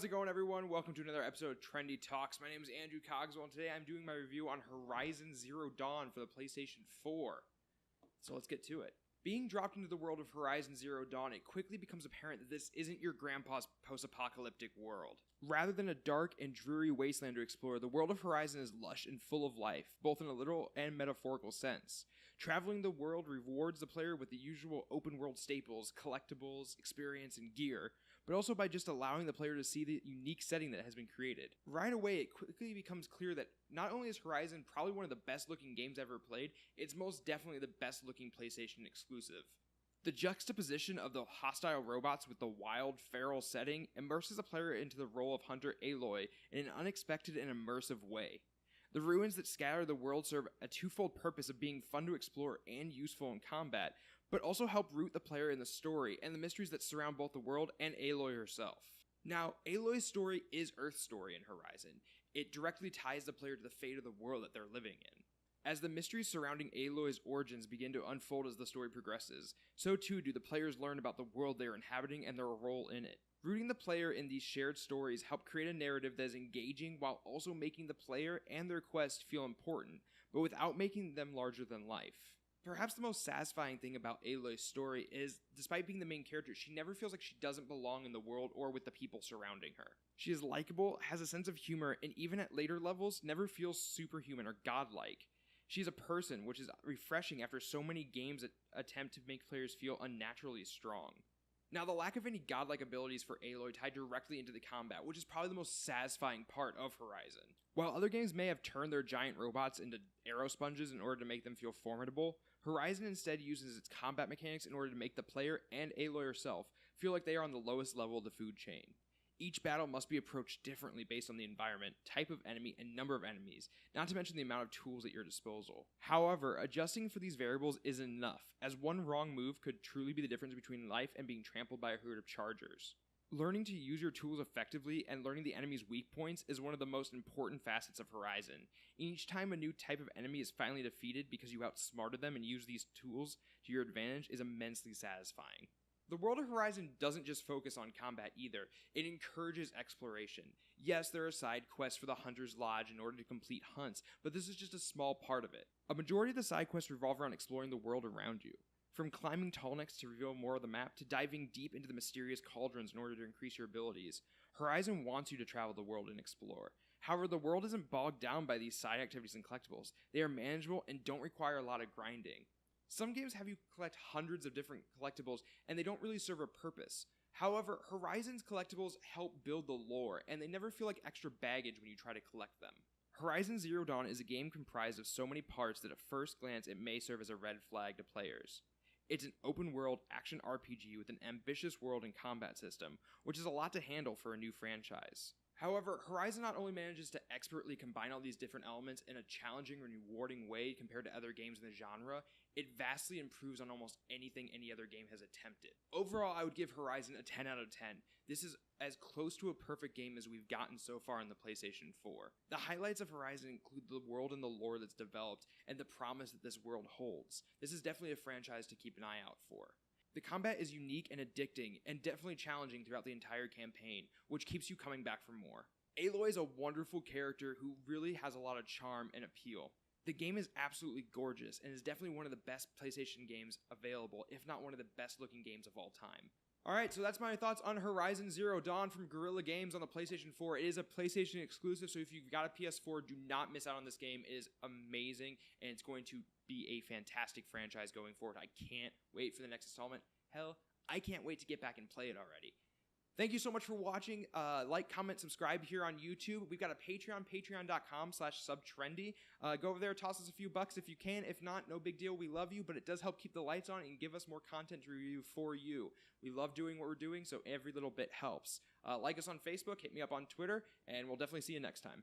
How's it going, everyone? Welcome to another episode of Trendy Talks. My name is Andrew Cogswell, and today I'm doing my review on Horizon Zero Dawn for the PlayStation 4. So let's get to it. Being dropped into the world of Horizon Zero Dawn, it quickly becomes apparent that this isn't your grandpa's post-apocalyptic world. Rather than a dark and dreary wasteland to explore, the world of Horizon is lush and full of life, both in a literal and metaphorical sense. Traveling the world rewards the player with the usual open-world staples, collectibles, experience, and gear, but also by just allowing the player to see the unique setting that has been created. Right away, it quickly becomes clear that not only is Horizon probably one of the best looking games ever played, it's most definitely the best looking PlayStation exclusive. The juxtaposition of the hostile robots with the wild, feral setting immerses the player into the role of Hunter Aloy in an unexpected and immersive way. The ruins that scatter the world serve a twofold purpose of being fun to explore and useful in combat, but also help root the player in the story and the mysteries that surround both the world and Aloy herself. Now, Aloy's story is Earth's story in Horizon. It directly ties the player to the fate of the world that they're living in. As the mysteries surrounding Aloy's origins begin to unfold as the story progresses, so too do the players learn about the world they are inhabiting and their role in it. Rooting the player in these shared stories help create a narrative that is engaging while also making the player and their quest feel important, but without making them larger than life. Perhaps the most satisfying thing about Aloy's story is, despite being the main character, she never feels like she doesn't belong in the world or with the people surrounding her. She is likable, has a sense of humor, and even at later levels, never feels superhuman or godlike. She is a person, which is refreshing after so many games that attempt to make players feel unnaturally strong. Now, the lack of any godlike abilities for Aloy tied directly into the combat, which is probably the most satisfying part of Horizon. While other games may have turned their giant robots into arrow sponges in order to make them feel formidable, Horizon instead uses its combat mechanics in order to make the player and Aloy herself feel like they are on the lowest level of the food chain. Each battle must be approached differently based on the environment, type of enemy, and number of enemies, not to mention the amount of tools at your disposal. However, adjusting for these variables is enough, as one wrong move could truly be the difference between life and being trampled by a herd of chargers. Learning to use your tools effectively and learning the enemy's weak points is one of the most important facets of Horizon. Each time a new type of enemy is finally defeated because you outsmarted them and used these tools to your advantage is immensely satisfying. The world of Horizon doesn't just focus on combat either, it encourages exploration. Yes, there are side quests for the Hunter's Lodge in order to complete hunts, but this is just a small part of it. A majority of the side quests revolve around exploring the world around you. From climbing tall necks to reveal more of the map, to diving deep into the mysterious cauldrons in order to increase your abilities, Horizon wants you to travel the world and explore. However, the world isn't bogged down by these side activities and collectibles. They are manageable and don't require a lot of grinding. Some games have you collect hundreds of different collectibles, and they don't really serve a purpose. However, Horizon's collectibles help build the lore, and they never feel like extra baggage when you try to collect them. Horizon Zero Dawn is a game comprised of so many parts that at first glance it may serve as a red flag to players. It's an open-world action RPG with an ambitious world and combat system, which is a lot to handle for a new franchise. However, Horizon not only manages to expertly combine all these different elements in a challenging and rewarding way compared to other games in the genre, it vastly improves on almost anything any other game has attempted. Overall, I would give Horizon a 10 out of 10. This is as close to a perfect game as we've gotten so far in the PlayStation 4. The highlights of Horizon include the world and the lore that's developed, and the promise that this world holds. This is definitely a franchise to keep an eye out for. The combat is unique and addicting, and definitely challenging throughout the entire campaign, which keeps you coming back for more. Aloy is a wonderful character who really has a lot of charm and appeal. The game is absolutely gorgeous, and is definitely one of the best PlayStation games available, if not one of the best looking games of all time. Alright, so that's my thoughts on Horizon Zero Dawn from Guerrilla Games on the PlayStation 4. It is a PlayStation exclusive, so if you've got a PS4, do not miss out on this game. It is amazing, and it's going to be a fantastic franchise going forward. I can't wait for the next installment. Hell, I can't wait to get back and play it already. Thank you so much for watching. Like, comment, subscribe here on YouTube. We've got a Patreon, patreon.com/subtrendy. Go over there, toss us a few bucks if you can. If not, no big deal. We love you, but it does help keep the lights on and give us more content to review for you. We love doing what we're doing, so every little bit helps. Like us on Facebook, hit me up on Twitter, and we'll definitely see you next time.